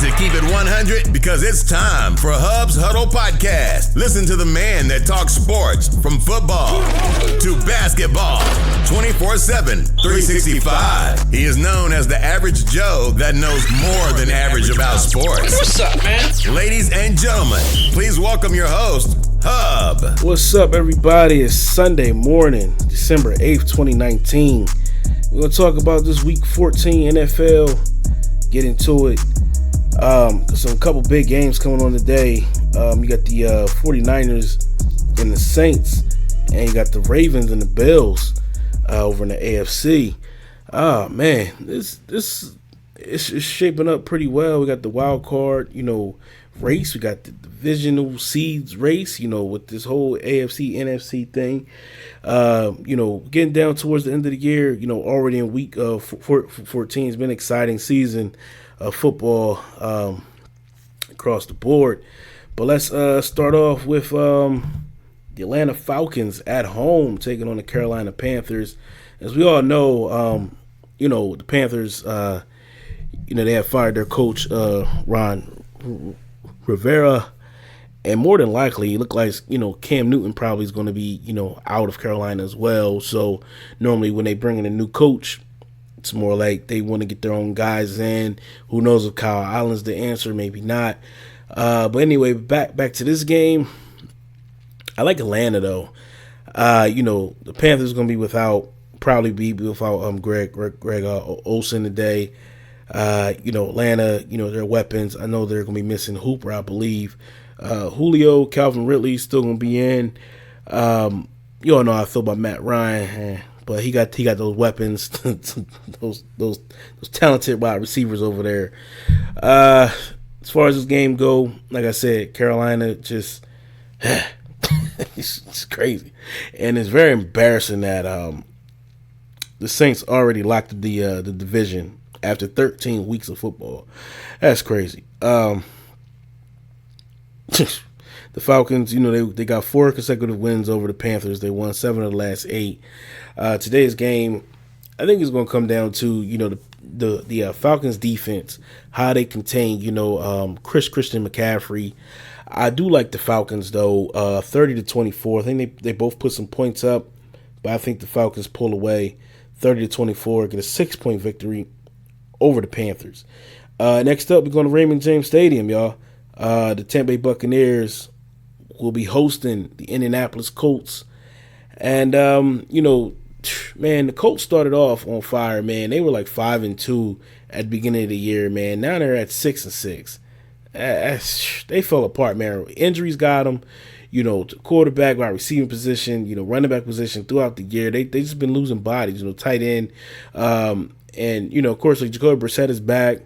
to keep it 100 because it's time for Hub's Huddle Podcast. Listen to the man that talks sports from football to basketball 24/7, 365. He is known as the average Joe that knows more than average about sports. What's up, man? Ladies and gentlemen, please welcome your host, Hub. What's up, everybody? It's Sunday morning, December 8th, 2019. We're going to talk about this Week 14 NFL. Get into it. Some couple big games coming on today. You got the 49ers and the Saints, and you got the Ravens and the Bills over in the AFC. Man, this is shaping up pretty well. We got the wild card, race. We got the divisional seeds race, with this whole AFC, NFC thing. Getting down towards the end of the year, already in week 14. It's been an exciting season of football across the board. But let's start off with the Atlanta Falcons at home taking on the Carolina Panthers. As we all know, the Panthers, they have fired their coach, Ron Rivera, and more than likely, it looks like, Cam Newton probably is going to be, out of Carolina as well. So normally when they bring in a new coach, it's more like they want to get their own guys in. Who knows if Kyle Allen's the answer, maybe not. But anyway, back to this game. I like Atlanta though. The Panthers going to be probably without Greg Olsen today. Atlanta, their weapons. I know they're going to be missing Hooper, I believe. Julio, Calvin Ridley still going to be in. You all know how I feel about Matt Ryan, but he got those weapons, those talented wide receivers over there. As far as this game go, like I said, Carolina just it's crazy, and it's very embarrassing that the Saints already locked the division after 13 weeks of football. That's crazy. The Falcons, they got 4 consecutive wins over the Panthers. They won 7 of the last 8. Today's game, I think it's going to come down to, the Falcons defense, how they contain, Christian McCaffrey. I do like the Falcons, though, 30-24. I think they both put some points up, but I think the Falcons pull away 30-24, get a 6-point victory over the Panthers. Next up, we're going to Raymond James Stadium, y'all. The Tampa Bay Buccaneers will be hosting the Indianapolis Colts. And, man, the Colts started off on fire, man. They were like 5-2 at the beginning of the year, man. Now they're at 6-6. They fell apart, man. Injuries got them. Quarterback, wide receiving position, running back position throughout the year. They just been losing bodies, tight end. And, of course, like Jacoby Brissett is back,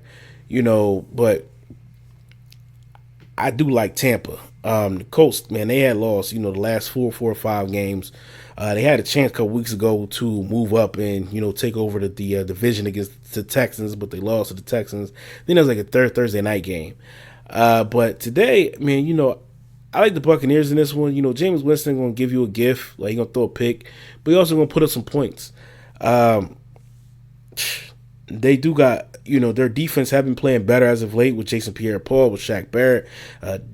but I do like Tampa. The Colts, man, they had lost, the last 4 or 5 games. They had a chance a couple weeks ago to move up and, take over the division against the Texans, but they lost to the Texans. Then it was like a Thursday night game. But today, man, I like the Buccaneers in this one. Jameis Winston going to give you a gift. Like, he's going to throw a pick, but he also going to put up some points. They do got, their defense have been playing better as of late with Jason Pierre-Paul, with Shaq Barrett,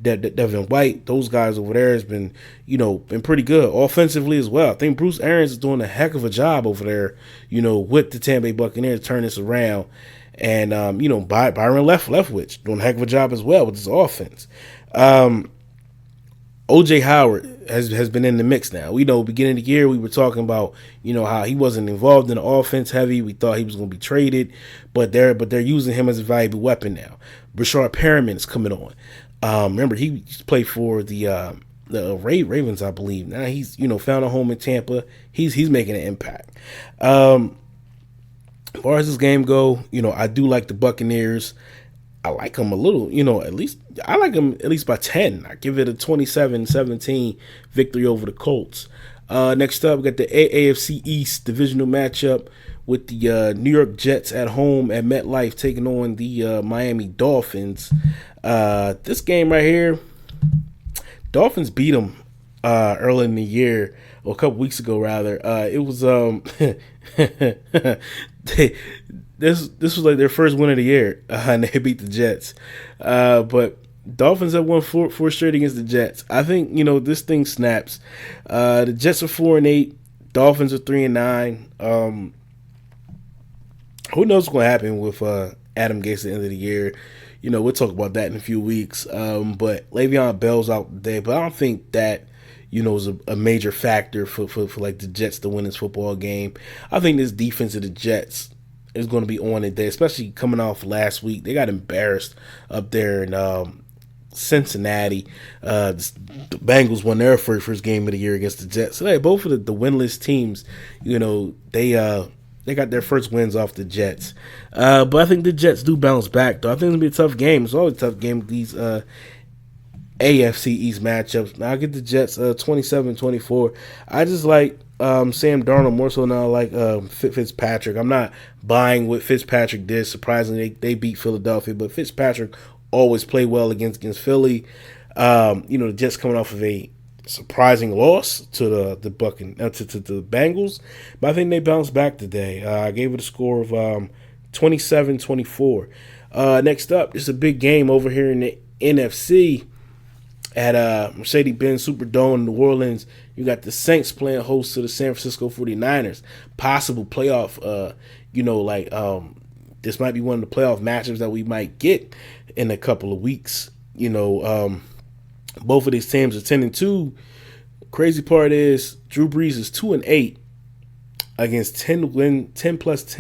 Devin White. Those guys over there has been, been pretty good offensively as well. I think Bruce Arians is doing a heck of a job over there, with the Tampa Bay Buccaneers turn this around. And, Byron Leftwich doing a heck of a job as well with his offense. O.J. Howard has been in the mix now. We know beginning of the year we were talking about, how he wasn't involved in the offense heavy. We thought he was going to be traded, but they're using him as a valuable weapon now. Brashard Perriman is coming on. Remember, he played for the Ravens, I believe. Now he's found a home in Tampa. He's making an impact. As far as this game go, I do like the Buccaneers. I like them a little, I like them at least by 10. I give it a 27-17 victory over the Colts. Next up, we got the AFC East divisional matchup with the New York Jets at home at MetLife taking on the Miami Dolphins. This game right here, Dolphins beat them early in the year, or a couple weeks ago rather. It was this was like their first win of the year, and they beat the Jets. But Dolphins have won four straight against the Jets. I think this thing snaps. The Jets are 4-8. Dolphins are 3-9. Who knows what's going to happen with Adam Gase at the end of the year? We'll talk about that in a few weeks. But Le'Veon Bell's out today, but I don't think that is a major factor for like the Jets to win this football game. I think this defense of the Jets is going to be on today, especially coming off last week. They got embarrassed up there in Cincinnati. The Bengals won their first game of the year against the Jets. So both of the winless teams, they got their first wins off the Jets. But I think the Jets do bounce back, though. I think it's going to be a tough game. It's always a tough game with these AFC East matchups. Now, I get the Jets 27-24. I just like Sam Darnold more so now like Fitzpatrick. I'm not buying what Fitzpatrick did. Surprisingly, they beat Philadelphia, but Fitzpatrick always played well against Philly. The Jets coming off of a surprising loss to the Bengals, but I think they bounced back today. I gave it a score of 27-24. Next up, it's a big game over here in the NFC at Mercedes-Benz Superdome in New Orleans. You got the Saints playing host to the San Francisco 49ers. Possible playoff, this might be one of the playoff matchups that we might get in a couple of weeks. Both of these teams are 10-2. Crazy part is Drew Brees is 2-8 against 10 plus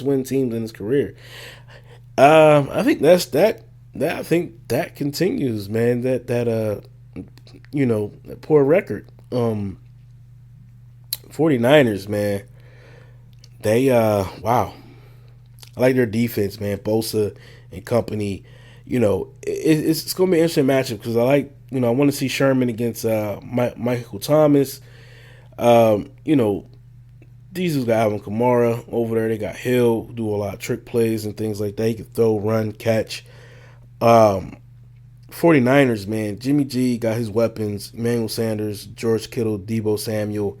win teams in his career. I think that continues, man. That poor record. 49ers, man. They wow. I like their defense, man. Bosa and company. It's going to be an interesting matchup because I want to see Sherman against Michael Thomas. These got Alvin Kamara over there. They got Hill, do a lot of trick plays and things like that. He can throw, run, catch. 49ers, man. Jimmy G got his weapons. Emmanuel Sanders, George Kittle, Deebo Samuel.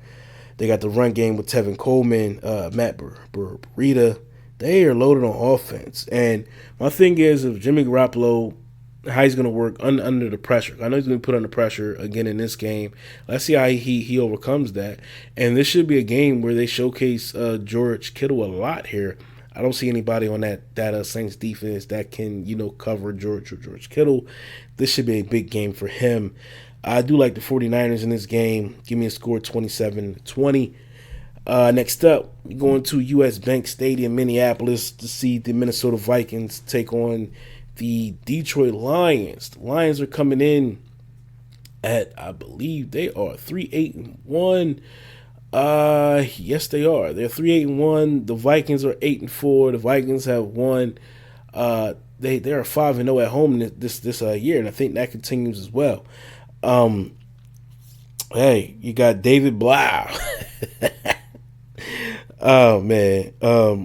They got the run game with Tevin Coleman, Matt Breida. They are loaded on offense. And my thing is, if Jimmy Garoppolo, how he's going to work under the pressure. I know he's going to be put under pressure again in this game. Let's see how he overcomes that. And this should be a game where they showcase George Kittle a lot here. I don't see anybody on that Saints defense that can, cover George Kittle. This should be a big game for him. I do like the 49ers in this game. Give me a score 27-20. Next up, we're going to U.S. Bank Stadium, Minneapolis, to see the Minnesota Vikings take on the Detroit Lions. The Lions are coming in at, I believe they are 3-8-1. Yes, they are. They're 3-8-1. The Vikings are 8-4. The Vikings have won. They are 5-0 at home this year, and I think that continues as well. Hey, you got David Blau. Oh man, they're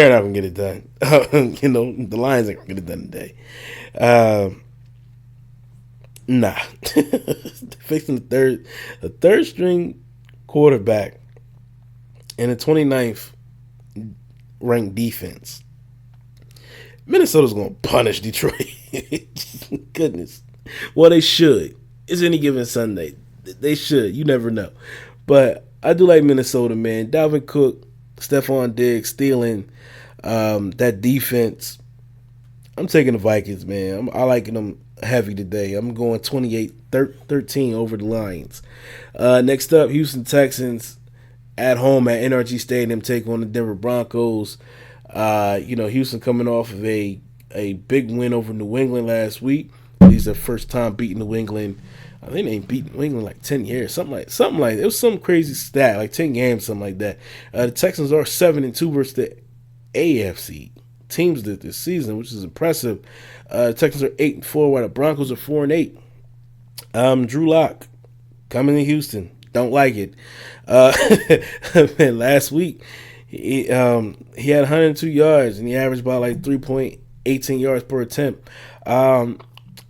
not gonna get it done. The Lions ain't gonna get it done today. Nah, fixing the third string quarterback and the 29th ranked defense. Minnesota's gonna punish Detroit. Goodness, well they should. It's any given Sunday. They should. You never know, but I do like Minnesota, man. Dalvin Cook, Stephon Diggs, stealing that defense. I'm taking the Vikings, man. I liking them heavy today. I'm going 28-13 over the Lions. Next up, Houston Texans at home at NRG Stadium take on the Denver Broncos. Houston coming off of a big win over New England last week. These are first time beating New England. I think they ain't beat New England like 10 years, something like that. It was some crazy stat, like 10 games, something like that. The Texans are 7-2 versus the AFC teams this season, which is impressive. The Texans are 8-4, while the Broncos are 4-8. Drew Lock coming to Houston, don't like it. Man, last week he had 102 yards and he averaged about like 3.18 yards per attempt. I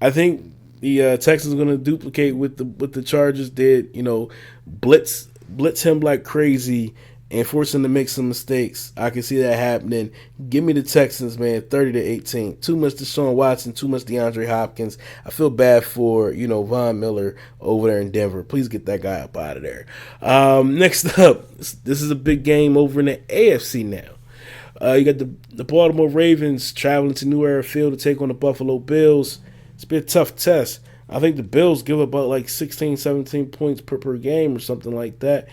think the Texans are going to duplicate what the Chargers did, blitz him like crazy and force them to make some mistakes. I can see that happening. Give me the Texans, man, 30-18. Too much Deshaun Watson, too much DeAndre Hopkins. I feel bad for, Von Miller over there in Denver. Please get that guy up out of there. Next up, this is a big game over in the AFC now. You got the Baltimore Ravens traveling to New Era Field to take on the Buffalo Bills. It's been a tough test. I think the Bills give about like 16, 17 points per game or something like that.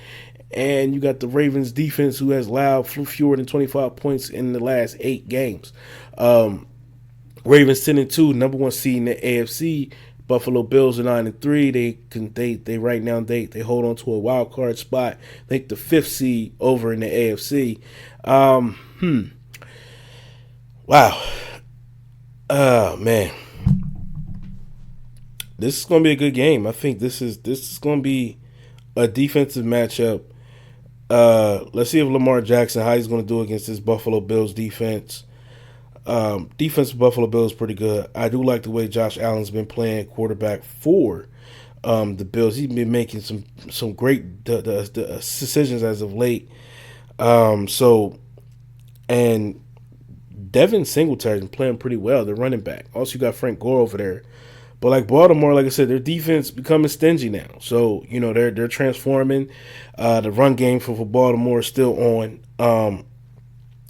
And you got the Ravens defense who has allowed fewer than 25 points in the last 8 games. Ravens 10-2, number 1 seed in the AFC. Buffalo Bills are 9-3. They right now they hold on to a wild card spot. I think the 5th seed over in the AFC. Wow. Oh man. This is gonna be a good game. I think this is gonna be a defensive matchup. Let's see if Lamar Jackson, how he's going to do against this Buffalo Bills defense. Defense of Buffalo Bills is pretty good. I do like the way Josh Allen's been playing quarterback for the Bills. He's been making some great decisions as of late. And Devin Singletary's been playing pretty well. They're running back. Also, you got Frank Gore over there. But like Baltimore, like I said, their defense becoming stingy now. So, they're transforming. The run game for Baltimore is still on.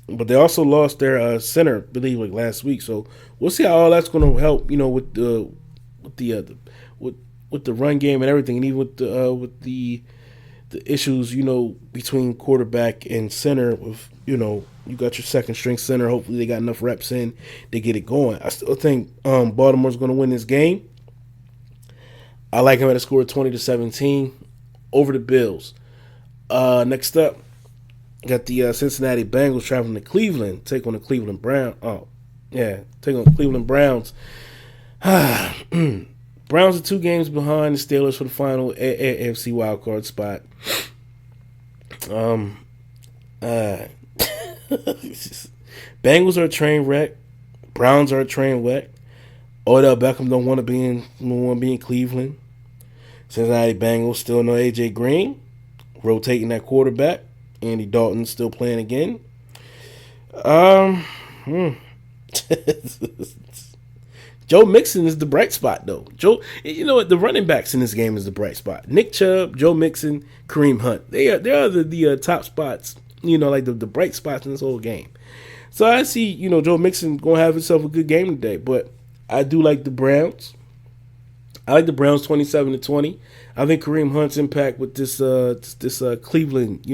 But they also lost their center, I believe, like last week. So we'll see how all that's going to help, with the run game and everything, and even with the issues, between quarterback and center with, you got your second string center. Hopefully they got enough reps in to get it going. I still think Baltimore's going to win this game. I like him at a score of 20-17 over the Bills. Next up, got the Cincinnati Bengals traveling to Cleveland, take on the Cleveland Browns. Take on the Cleveland Browns. Browns are 2 games behind the Steelers for the final AFC wildcard spot. Bengals are a train wreck. Browns are a train wreck. Odell Beckham don't want to be in Cleveland. Cincinnati Bengals still no AJ Green, rotating that quarterback. Andy Dalton still playing again. Joe Mixon is the bright spot, though. The running backs in this game is the bright spot. Nick Chubb, Joe Mixon, Kareem Hunt. They are the top spots. Like the bright spots in this whole game. So I see, Joe Mixon going to have himself a good game today. But I do like the Browns. I like the Browns 27-20. I think Kareem Hunt's impact with this Cleveland,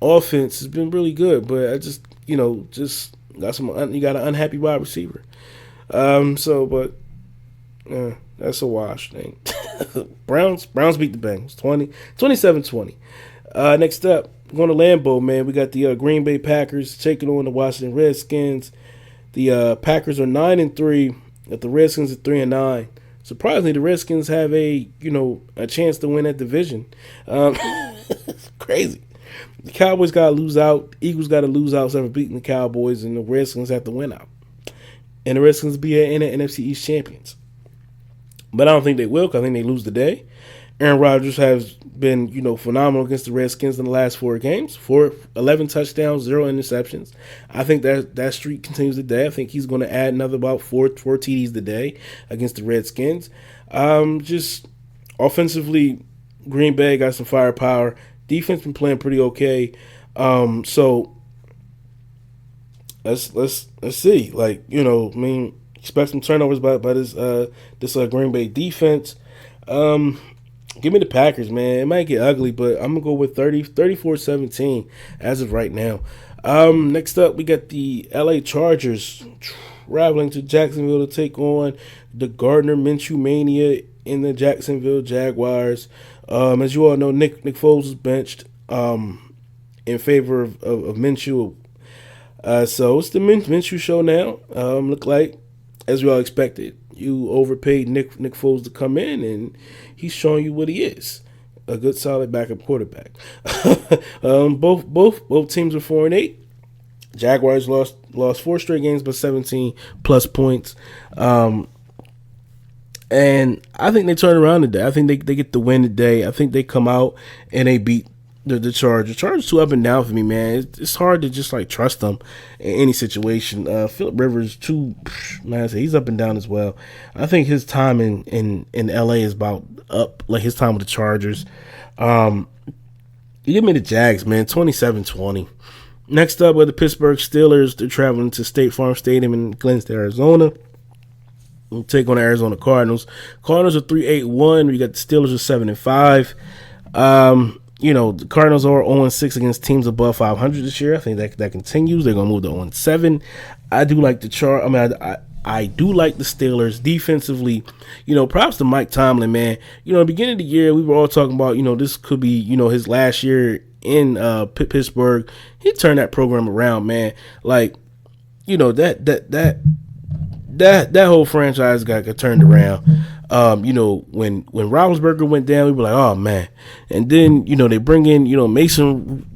offense has been really good. But I just got you got an unhappy wide receiver. That's a wash thing. Browns beat the Bengals 27-20. Next up, going to Lambeau, man. We got the Green Bay Packers taking on the Washington Redskins. The Packers are 9-3. Got the Redskins at 3-9. Surprisingly, the Redskins have a chance to win that division. It's crazy. The Cowboys got to lose out. Eagles got to lose out after beating the Cowboys, and the Redskins have to win out. And the Redskins be in the NFC East champions. But I don't think they will, because I think they lose today. Aaron Rodgers has been, phenomenal against the Redskins in the last 4 games. 11 touchdowns, 0 interceptions. I think that streak continues today. I think he's going to add another about 4 TDs today against the Redskins. Just offensively, Green Bay got some firepower. Defense been playing pretty okay. So let's see. Expect some turnovers by this Green Bay defense. Give me the Packers, man. It might get ugly, but I'm going to go with 34-17 as of right now. Next up, we got the LA Chargers traveling to Jacksonville to take on the Gardner Minshew Mania in the Jacksonville Jaguars. As you all know, Nick Foles was benched in favor of Minshew. So it's the Minshew show now. Look like, as we all expected, you overpaid Nick Foles to come in, and he's showing you what he is. A good, solid backup quarterback. Both teams are 4-8. Jaguars lost 4 straight games by 17-plus points. And I think they turn around today. I think they get the win today. I think they come out and they beat The Chargers too up and down for me, man. It's hard to just like trust them in any situation. Phillip Rivers too, man. He's up and down as well. I think his time in LA is about up, like his time with the Chargers. Give me the Jags, man. 27-20. Next up, with the Pittsburgh Steelers, they're traveling to State Farm Stadium in Glenside, Arizona. We'll take on the Arizona Cardinals. Cardinals are 3-8-1. We got the Steelers are 7-5. The Cardinals are 0-6 against teams above 500 this year. I think that continues. They're gonna move to 0-7. I do like the I do like the Steelers defensively. Props to Mike Tomlin, man. At the beginning of the year, we were all talking about, this could be, his last year in Pittsburgh. He turned that program around, man. Like, that whole franchise got turned around. When Roethlisberger went down, we were like, oh man. And then, they bring in, Mason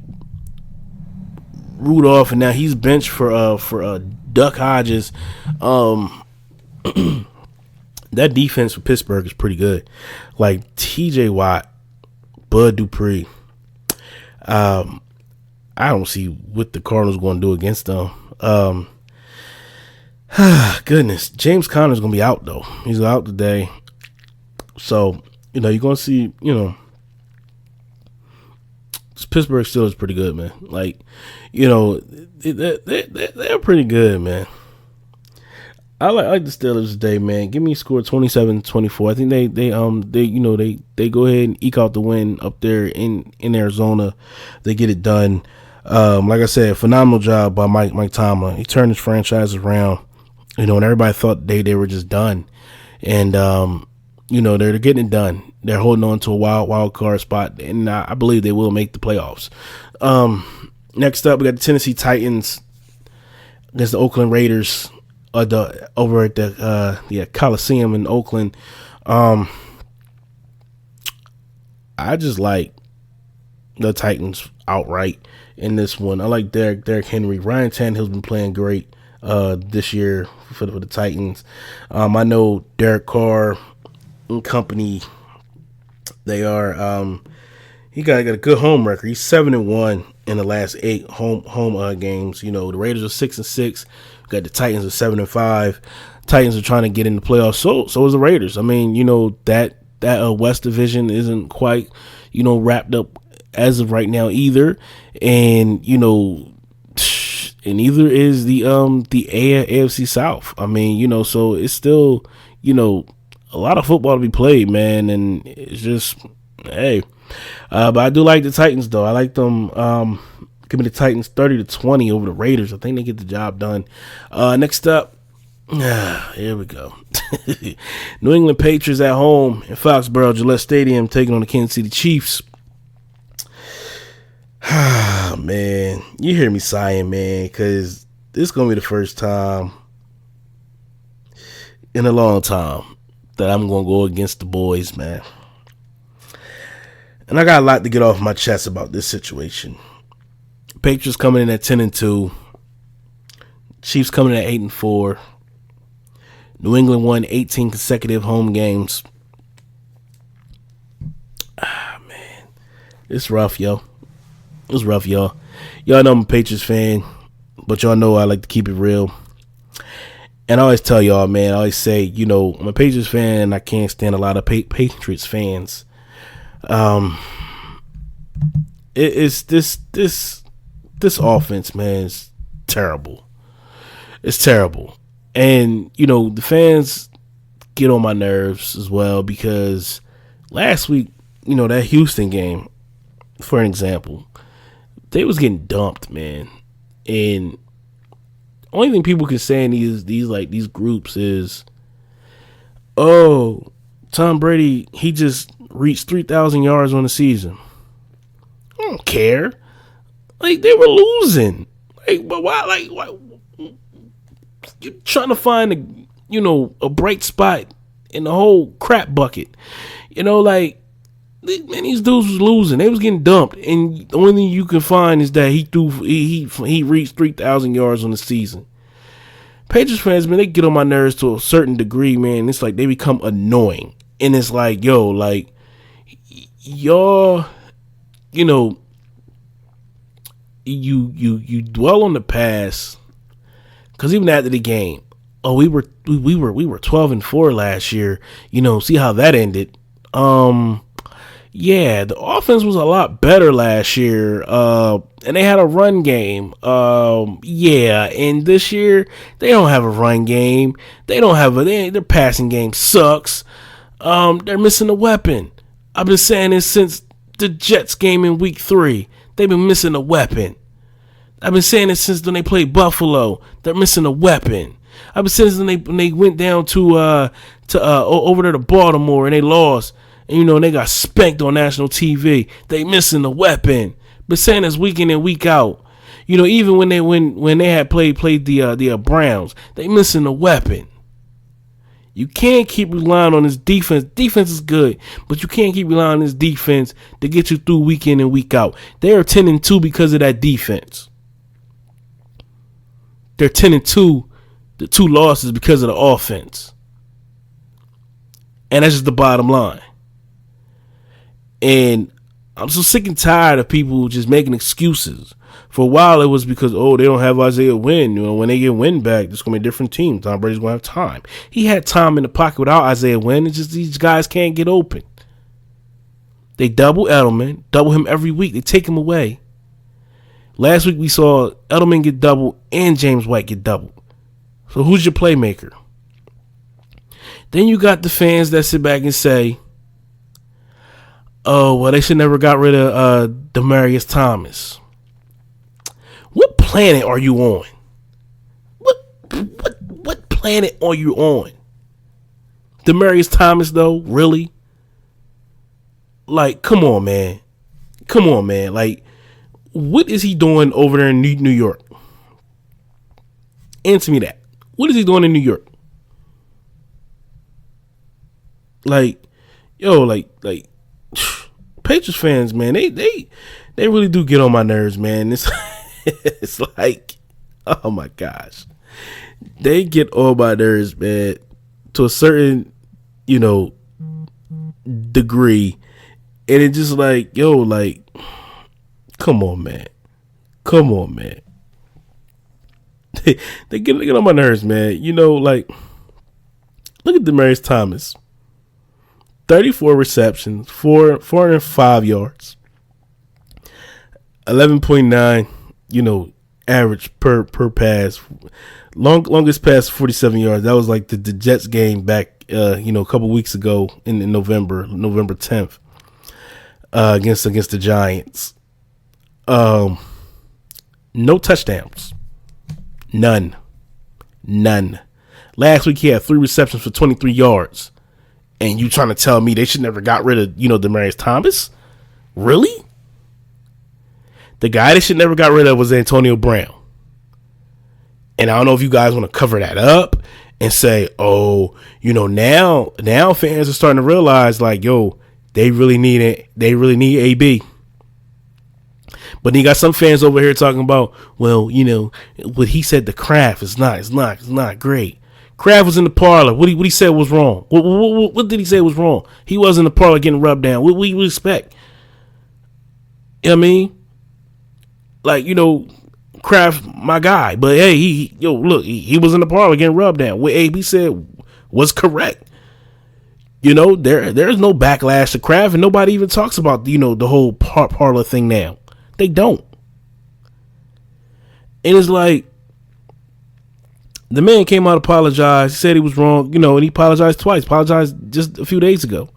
Rudolph, and now he's benched for Duck Hodges. That defense for Pittsburgh is pretty good. Like TJ Watt, Bud Dupree. I don't see what the Cardinals going to do against them. Goodness, James Conner's going to be out though. He's out today. So, you're going to see, Pittsburgh still is pretty good, man. Like, they're pretty good, man. I like the Steelers today, man. Give me a score 27-24. I think they go ahead and eke out the win up there in Arizona. They get it done. Like I said, phenomenal job by Mike Tomlin. He turned his franchise around. And everybody thought they were just done. And they're getting it done. They're holding on to a wild card spot, and I believe they will make the playoffs. Next up, we got the Tennessee Titans against the Oakland Raiders over at the Coliseum in Oakland. I just like the Titans outright in this one. I like Derrick Henry. Ryan Tannehill's been playing great this year for the Titans. I know Derek Carr and company, they are he got a good home record. He's 7-1 in the last 8 home games. The Raiders are 6-6. We got the Titans are 7-5. Titans are trying to get in the playoffs. So is the Raiders. I mean, that West Division isn't quite wrapped up as of right now either, and neither is the AFC South. I mean, so it's still a lot of football to be played, man, and it's just hey. But I do like the Titans though. I like them. Give me the Titans 30-20 over the Raiders. I think they get the job done. Next up, here we go. New England Patriots at home in Foxborough Gillette Stadium taking on the Kansas City Chiefs. Man, you hear me sighing, man, because this is going to be the first time in a long time that I'm going to go against the boys, man. And I got a lot to get off my chest about this situation. Patriots coming in at 10-2. Chiefs coming in at 8-4. New England won 18 consecutive home games. Man. It's rough, yo. It's rough, y'all. Y'all know I'm a Patriots fan, but y'all know I like to keep it real. And I always tell y'all, man, I always say, I'm a Patriots fan and I can't stand a lot of Patriots fans. It's this offense, man, is terrible. It's terrible. And, the fans get on my nerves as well because last week, that Houston game, for an example, they was getting dumped, man. And only thing people can say in these groups is, oh, Tom Brady, he just reached 3,000 yards on the season. I don't care. Like, they were losing. Like, but why? Like, why? You're trying to find a bright spot in the whole crap bucket. Like, man, these dudes was losing. They was getting dumped, and the only thing you can find is that he reached 3,000 yards on the season. Patriots fans, man, they get on my nerves to a certain degree, man. It's like they become annoying, and it's like, yo, like y'all, you dwell on the past, because even after the game, we were 12-4 last year. See how that ended. Yeah, the offense was a lot better last year, and they had a run game. Yeah, and this year they don't have a run game. Their passing game sucks. They're missing a weapon. I've been saying this since the Jets game in Week 3. They've been missing a weapon. I've been saying this since when they played Buffalo. They're missing a weapon. I've been saying this when they went down to over there to Baltimore and they lost. And they got spanked on national TV. They missing a weapon. Been saying this week in and week out. Even when they had played the Browns, they missing a weapon. You can't keep relying on this defense. Defense is good, but you can't keep relying on this defense to get you through week in and week out. They are 10-2 because of that defense. They're 10-2. The 2 losses because of the offense. And that's just the bottom line. And I'm so sick and tired of people just making excuses. For a while, it was because, they don't have Isaiah Wynn. When they get Wynn back, it's going to be a different team. Tom Brady's going to have time. He had time in the pocket without Isaiah Wynn. It's just these guys can't get open. They double Edelman, double him every week. They take him away. Last week, we saw Edelman get doubled and James White get doubled. So who's your playmaker? Then you got the fans that sit back and say, they should never got rid of Demaryius Thomas. What planet are you on? What planet are you on? Demaryius Thomas, though, really? Like, come on, man. Like, what is he doing over there in New York? Answer me that. What is he doing in New York? Like, Patriots fans, man, they really do get on my nerves, man. It's like, oh my gosh, they get on my nerves, man, to a certain, degree, and it's just like, come on, man. They get on my nerves, man. Look at Demaryius Thomas. 34 receptions, 405 yards, 11.9, average per pass. Longest pass, 47 yards. That was like the Jets game back, a couple weeks ago in November 10th, against the Giants. No touchdowns. None. Last week he had 3 receptions for 23 yards. And you trying to tell me they should never got rid of, Demaryius Thomas? Really? The guy they should never got rid of was Antonio Brown. And I don't know if you guys want to cover that up and say, now fans are starting to realize, like, they really need it. They really need AB. But then you got some fans over here talking about, what he said, the craft is not great. Kraft was in the parlor. What he said was wrong. What did he say was wrong? He was in the parlor getting rubbed down. What we expect? You know what I mean? Like, Kraft, my guy. But hey, he was in the parlor getting rubbed down. What AB said was correct. There's no backlash to Kraft, and nobody even talks about, the whole parlor thing now. They don't. And it's like, the man came out, apologized. He said he was wrong, and he apologized twice. Apologized just a few days ago.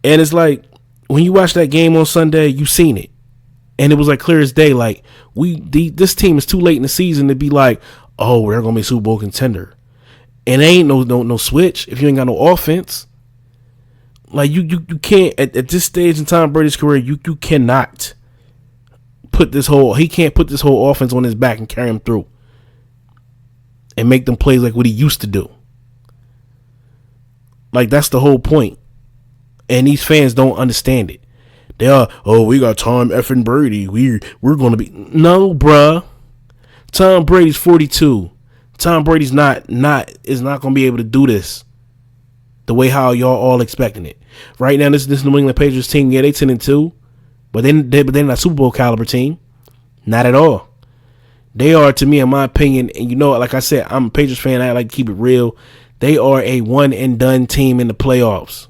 And it's like, when you watch that game on Sunday, you seen it. And it was like clear as day. Like, this team is too late in the season to be like, we're going to be a Super Bowl contender. And there ain't no switch if you ain't got no offense. Like, you can't, at this stage in Tom Brady's career, you cannot he can't put this whole offense on his back and carry him through. And make them play like what he used to do. Like, that's the whole point. And these fans don't understand it. They are, we got Tom effing Brady. We're going to be... No, bruh. Tom Brady's 42. Tom Brady's not going to be able to do this the way how y'all all expecting it. Right now, this New England Patriots team, yeah, they 10-2. But they're not a Super Bowl caliber team. Not at all. They are, to me, in my opinion, and you know, like I said, I'm a Patriots fan. I like to keep it real. They are a one and done team in the playoffs.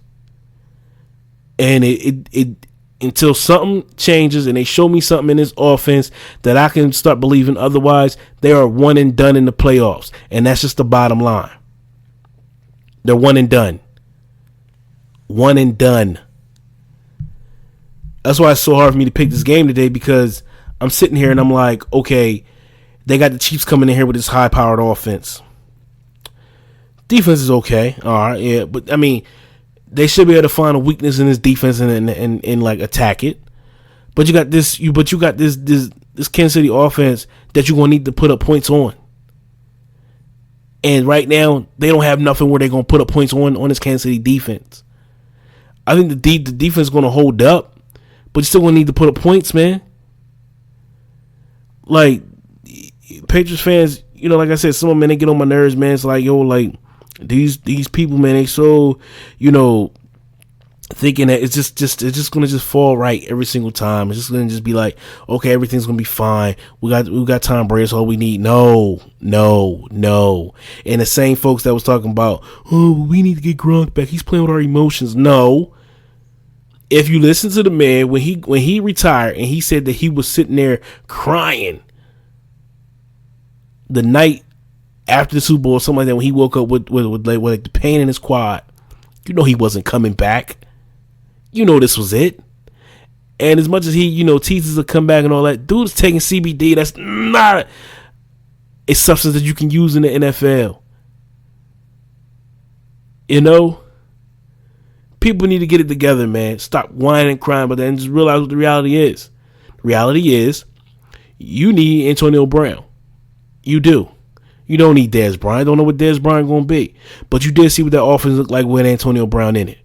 And it until something changes and they show me something in this offense that I can start believing otherwise, they are one and done in the playoffs. And that's just the bottom line. They're one and done. One and done. That's why it's so hard for me to pick this game today, because I'm sitting here and I'm like, okay, they got the Chiefs coming in here with this high-powered offense. Defense is okay. All right, yeah. But, I mean, they should be able to find a weakness in this defense and like attack it. But you got this Kansas City offense that you're gonna need to put up points on. And right now they don't have nothing where they're gonna put up points on this Kansas City defense. I think the defense is gonna hold up, but you still gonna need to put up points, man. Like Patriots fans, you know, like I said, some of them, man, they get on my nerves, man. It's like, yo, like these people, man, they so, you know, thinking that it's just gonna fall right every single time. It's just gonna just be like, okay, everything's gonna be fine. We got Tom Brady, that's all we need. No. And the same folks that was talking about, oh, we need to get Gronk back. He's playing with our emotions. No. If you listen to the man when he retired and he said that he was sitting there crying the night after the Super Bowl or something like that, when he woke up with like the pain in his quad, you know he wasn't coming back. You know this was it. And as much as he, you know, teases a comeback and all that, dude is taking CBD. That's not a substance that you can use in the NFL. You know? People need to get it together, man. Stop whining and crying about that and just realize what the reality is. The reality is, you need Antonio Brown. You do. You don't need Dez Bryant. I don't know what Dez Bryant going to be. But you did see what that offense looked like with Antonio Brown in it.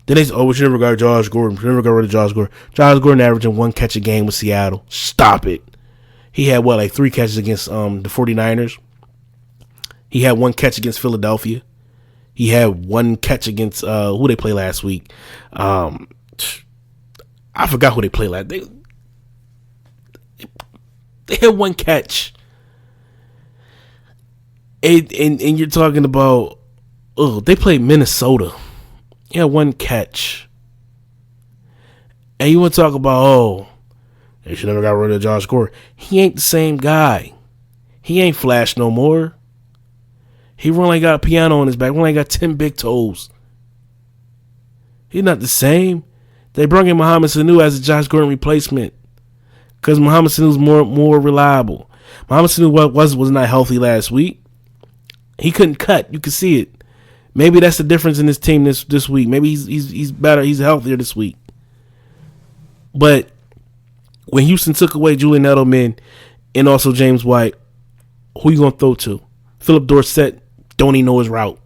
Then they say, oh, but you never got Josh Gordon. You never got rid of Josh Gordon. Josh Gordon averaging 1 catch a game with Seattle. Stop it. He had, like 3 catches against the 49ers. He had 1 catch against Philadelphia. He had 1 catch against who they played last week. I forgot who they played last. They had 1 catch. And you're talking about, they played Minnesota. He had 1 catch. And you want to talk about, they should never got rid of Josh Gordon. He ain't the same guy. He ain't Flash no more. He really got a piano on his back. Really got 10 big toes. He's not the same. They brought in Mohamed Sanu as a Josh Gordon replacement, because Mohamed Sanu's more reliable. Mohamed Sanu was not healthy last week. He couldn't cut. You could see it. Maybe that's the difference in this team this week. Maybe he's better. He's healthier this week. But when Houston took away Julian Edelman and also James White, who you gonna throw to? Philip Dorsett don't even know his route.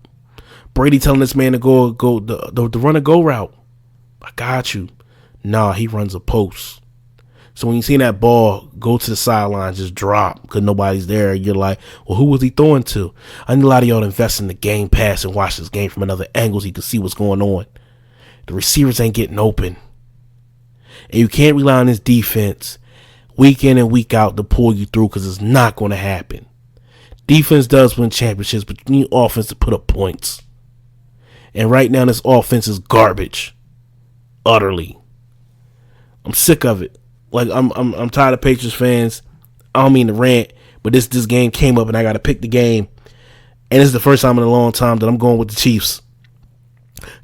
Brady telling this man to go the run a go route. I got you. Nah, he runs a post. So when you see that ball go to the sideline, just drop because nobody's there, you're like, well, who was he throwing to? I need a lot of y'all to invest in the game pass and watch this game from another angle so you can see what's going on. The receivers ain't getting open. And you can't rely on this defense week in and week out to pull you through, because it's not going to happen. Defense does win championships, but you need offense to put up points. And right now, this offense is garbage. Utterly. I'm sick of it. Like, I'm tired of Patriots fans. I don't mean to rant, but this game came up and I got to pick the game. And it's the first time in a long time that I'm going with the Chiefs.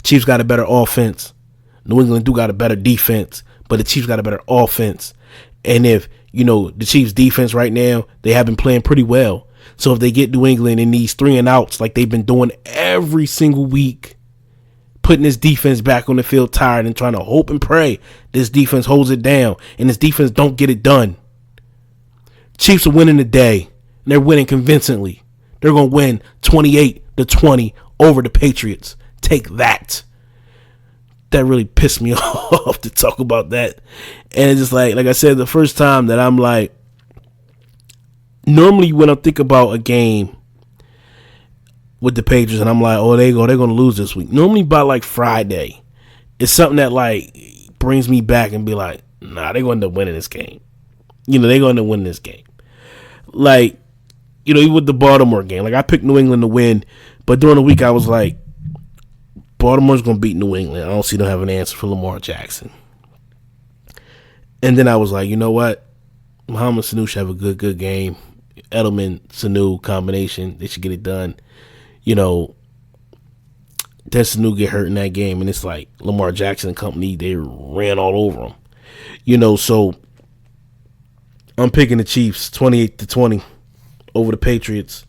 Chiefs got a better offense. New England do got a better defense, but the Chiefs got a better offense. And if, you know, the Chiefs defense right now, they have been playing pretty well. So if they get New England in these 3 and outs like they've been doing every single week, putting this defense back on the field tired and trying to hope and pray this defense holds it down and this defense don't get it done. Chiefs are winning today, and they're winning convincingly. They're going to win 28-20 over the Patriots. Take that. That really pissed me off to talk about that. And it's just like I said, the first time that I'm like, normally when I think about a game with the Patriots and I'm like, oh, they're going to lose this week. Normally by like Friday, it's something that like brings me back and be like, nah, they're going to end up winning this game. they're going to win this game. Like, even with the Baltimore game, like I picked New England to win, but during the week I was like, Baltimore's going to beat New England. I don't see them having an answer for Lamar Jackson. And then I was like, you know what? Muhammad Sanu should have a good game. Edelman, Sanu combination, they should get it done. Then Sanu get hurt in that game, and it's like Lamar Jackson and company, they ran all over him. So I'm picking the Chiefs 28-20 over the Patriots.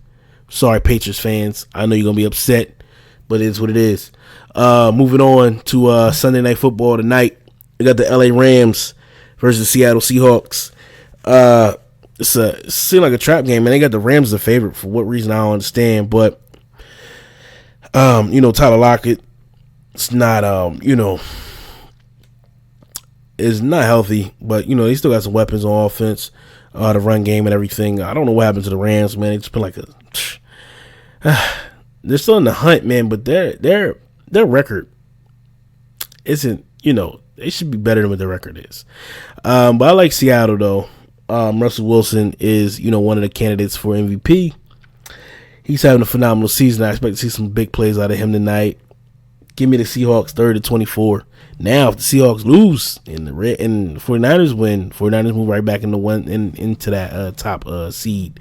Sorry, Patriots fans. I know you're going to be upset, but it is what it is. Moving on to Sunday Night Football tonight. We got the LA Rams versus the Seattle Seahawks. It seemed like a trap game, man. They got the Rams as a favorite for what reason I don't understand. But, Tyler Lockett, it's not, is not healthy. But, they still got some weapons on offense, the run game and everything. I don't know what happened to the Rams, man. It's been like they're still in the hunt, man. But their record isn't, they should be better than what their record is. But I like Seattle, though. Russell Wilson is, one of the candidates for MVP. He's having a phenomenal season. I expect to see some big plays out of him tonight. Give me the Seahawks 30-24. Now, if the Seahawks lose and the 49ers win, 49ers move right back into that top seed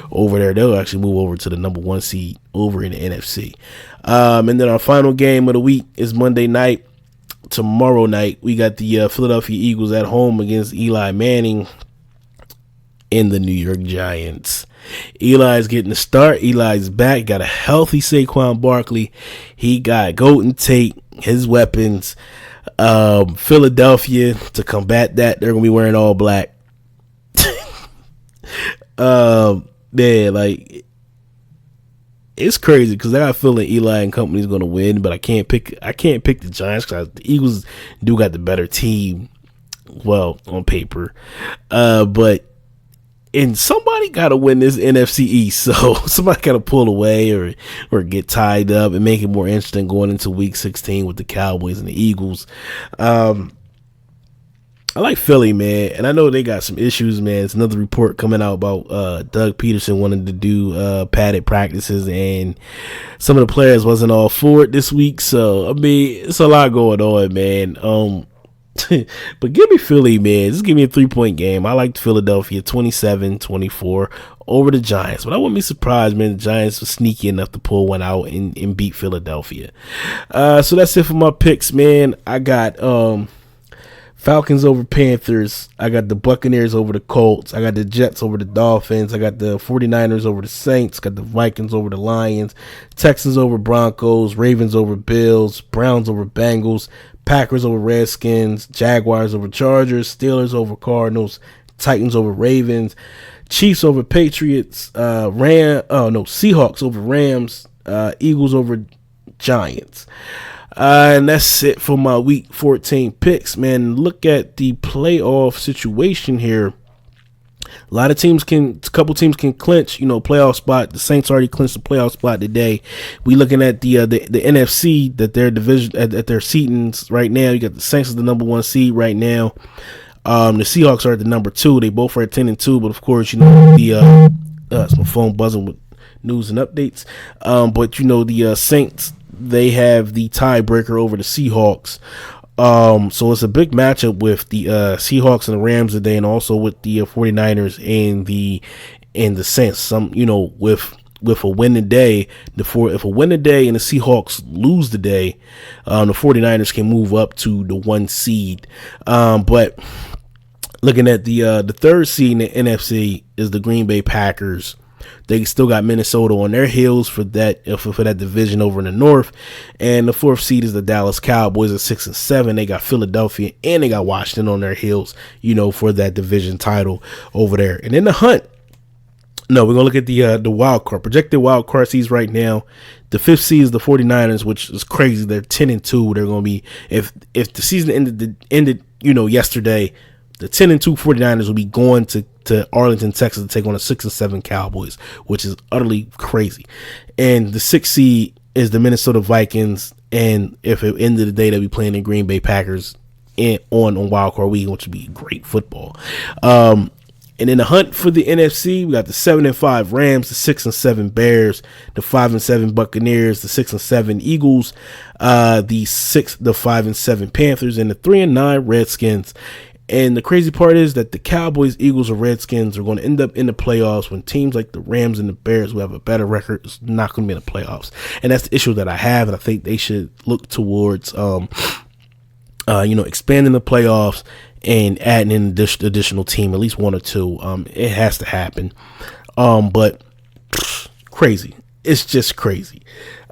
over there. They'll actually move over to the number 1 seed over in the NFC. And then our final game of the week is Monday night. Tomorrow night, we got the Philadelphia Eagles at home against Eli Manning in the New York Giants. Eli's getting the start. Eli's back. Got a healthy Saquon Barkley. He got Golden Tate, his weapons. Philadelphia, to combat that, they're going to be wearing all black. Man, like, it's crazy because I got a feeling Eli and company's going to win, but I can't pick the Giants because the Eagles do got the better team, well, on paper. And somebody got to win this NFC East, so somebody got to pull away or get tied up and make it more interesting going into Week 16 with the Cowboys and the Eagles. I like Philly, man, and I know they got some issues, man. It's another report coming out about Doug Peterson wanting to do padded practices, and some of the players wasn't all for it this week. So, I mean, it's a lot going on, man. But give me Philly, man. Just give me a 3-point game. I like Philadelphia 27-24 over the Giants. But I wouldn't be surprised, man. The Giants were sneaky enough to pull one out and beat Philadelphia. So that's it for my picks, man. I got Falcons over Panthers. I got the Buccaneers over the Colts. I got the Jets over the Dolphins. I got the 49ers over the Saints. Got the Vikings over the Lions. Texans over Broncos. Ravens over Bills. Browns over Bengals. Packers over Redskins. Jaguars over Chargers. Steelers over Cardinals. Titans over Ravens. Chiefs over Patriots. Seahawks over Rams. Eagles over Giants. And that's it for my Week 14 picks, man. Look at the playoff situation here. A couple teams can clinch, playoff spot. The Saints already clinched the playoff spot today. We looking at the NFC, that their division at their seedings right now. You got the Saints as the number 1 seed right now. The Seahawks are at the number 2. They both are at 10-2, but of course, it's my phone buzzing with news and updates. But the Saints, they have the tiebreaker over the Seahawks. So it's a big matchup with the Seahawks and the Rams today, and also with the 49ers and the Saints. With a win today, if a win today and the Seahawks lose today, the 49ers can move up to the 1 seed. But looking at the third seed in the NFC is the Green Bay Packers. They still got Minnesota on their heels for that division over in the North, and the 4th seed is the Dallas Cowboys at 6-7. They got Philadelphia and they got Washington on their heels, for that division title over there. And in the hunt, we're gonna look at the wild card projected wild card seeds right now. The 5th seed is the 49ers, which is crazy. They're 10-2. They're gonna be if the season ended yesterday. The 10-2 49ers will be going to Arlington, Texas to take on the 6-7 Cowboys, which is utterly crazy. And the 6th seed is the Minnesota Vikings. And if at the end of the day, they'll be playing the Green Bay Packers on Wild Card Week, which would be great football. And in the hunt for the NFC, we got the 7-5 Rams, the 6-7 Bears, the 5-7 Buccaneers, the 6-7 Eagles, the 5-7 Panthers, and the 3-9 Redskins. And the crazy part is that the Cowboys, Eagles, or Redskins are going to end up in the playoffs when teams like the Rams and the Bears, who have a better record, is not going to be in the playoffs. And that's the issue that I have, and I think they should look towards, expanding the playoffs and adding in this additional team, at least one or two. It has to happen. But crazy. It's just crazy.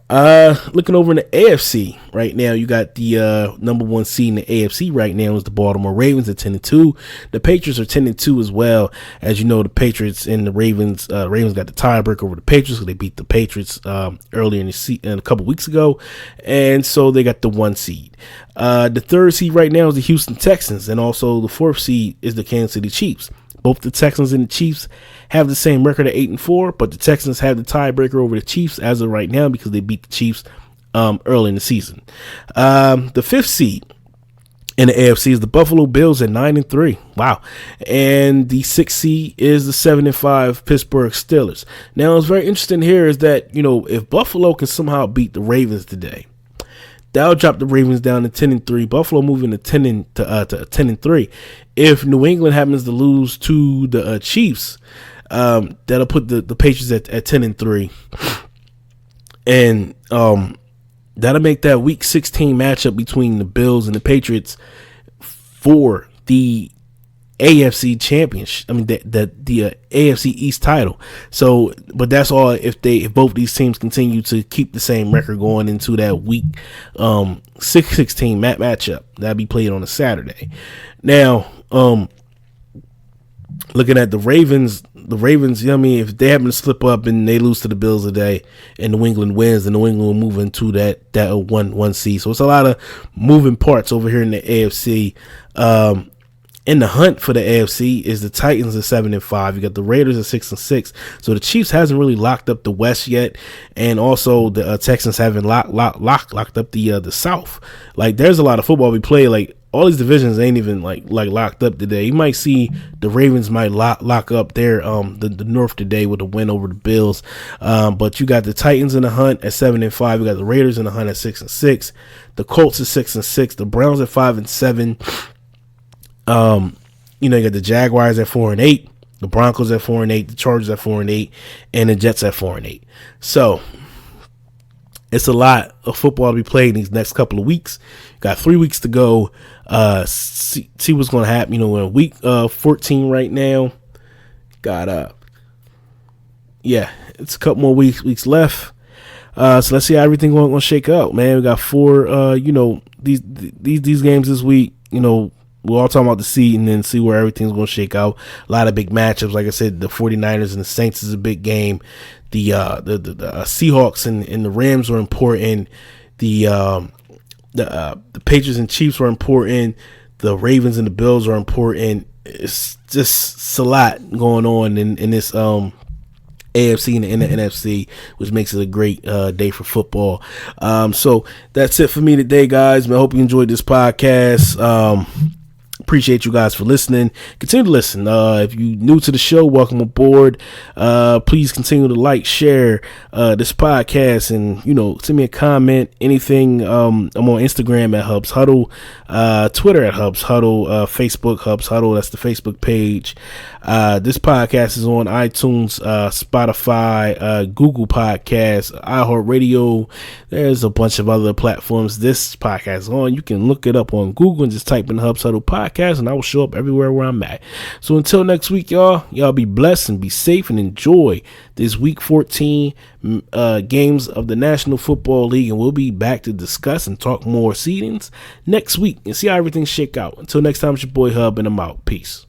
Looking over in the AFC right now, you got the number one seed in the AFC right now is the Baltimore Ravens at 10-2. The Patriots are 10-2 as well. As you know, the Patriots and the Ravens got the tiebreaker over the Patriots because they beat the Patriots earlier in the season, a couple weeks ago, and so they got the one seed. The third seed right now is the Houston Texans, and also the fourth seed is the Kansas City Chiefs. Both the Texans and the Chiefs have the same record at 8-4, but the Texans have the tiebreaker over the Chiefs as of right now because they beat the Chiefs early in the season. The fifth seed in the AFC is the Buffalo Bills at 9-3. Wow. And the sixth seed is the 7-5 Pittsburgh Steelers. Now, what's very interesting here is that, if Buffalo can somehow beat the Ravens today, that'll drop the Ravens down to 10-3. Buffalo moving to 10-3. If New England happens to lose to the Chiefs, that'll put the Patriots at 10-3, and that'll make that Week 16 matchup between the Bills and the Patriots for the AFC championship. I mean, the AFC East title. So, but that's all if both these teams continue to keep the same record going into that Week 16 matchup that'll be played on a Saturday. Now, looking at the Ravens, if they happen to slip up and they lose to the Bills today and New England wins, then New England will move into that one seed. So it's a lot of moving parts over here in the AFC. In the hunt for the AFC is the Titans at 7-5. You got the Raiders at 6-6. So the Chiefs hasn't really locked up the West yet, and also the Texans haven't locked up the South. Like, there's a lot of football we play. Like, all these divisions ain't even like locked up today. You might see the Ravens might lock up their the North today with a win over the Bills. But you got the Titans in the hunt at 7-5. You got the Raiders in the hunt at 6-6. The Colts at 6-6. The Browns at 5-7. You got the Jaguars at 4-8, the Broncos at 4-8, the Chargers at 4-8, and the Jets at 4-8. So it's a lot of football to be played in these next couple of weeks. Got 3 weeks to go. See what's going to happen. We're in week 14 right now. Got it's a couple more weeks left. So let's see how everything going to shake out, man. We got 4. These games this week. We're all talking about the seed and then see where everything's going to shake out. A lot of big matchups. Like I said, the 49ers and the Saints is a big game. The Seahawks and the Rams are important. The Patriots and Chiefs are important. The Ravens and the Bills are important. It's just a lot going on in this AFC and the NFC, which makes it a great day for football. So that's it for me today, guys. I hope you enjoyed this podcast. Appreciate you guys for listening. Continue to listen. If you're new to the show, welcome aboard. Please continue to like, share this podcast, and send me a comment. Anything. I'm on Instagram at Hubs Huddle, Twitter at Hubs Huddle, Facebook Hubs Huddle. That's the Facebook page. This podcast is on iTunes, Spotify, Google Podcasts, iHeartRadio. There's a bunch of other platforms this podcast is on. You can look it up on Google and just type in Hubs Huddle Podcast, and I will show up everywhere where I'm at. So until next week, y'all be blessed and be safe and enjoy this Week 14 games of the National Football League, and we'll be back to discuss and talk more seedings next week and see how everything shake out. Until next time, it's your boy Hub, and I'm out. Peace.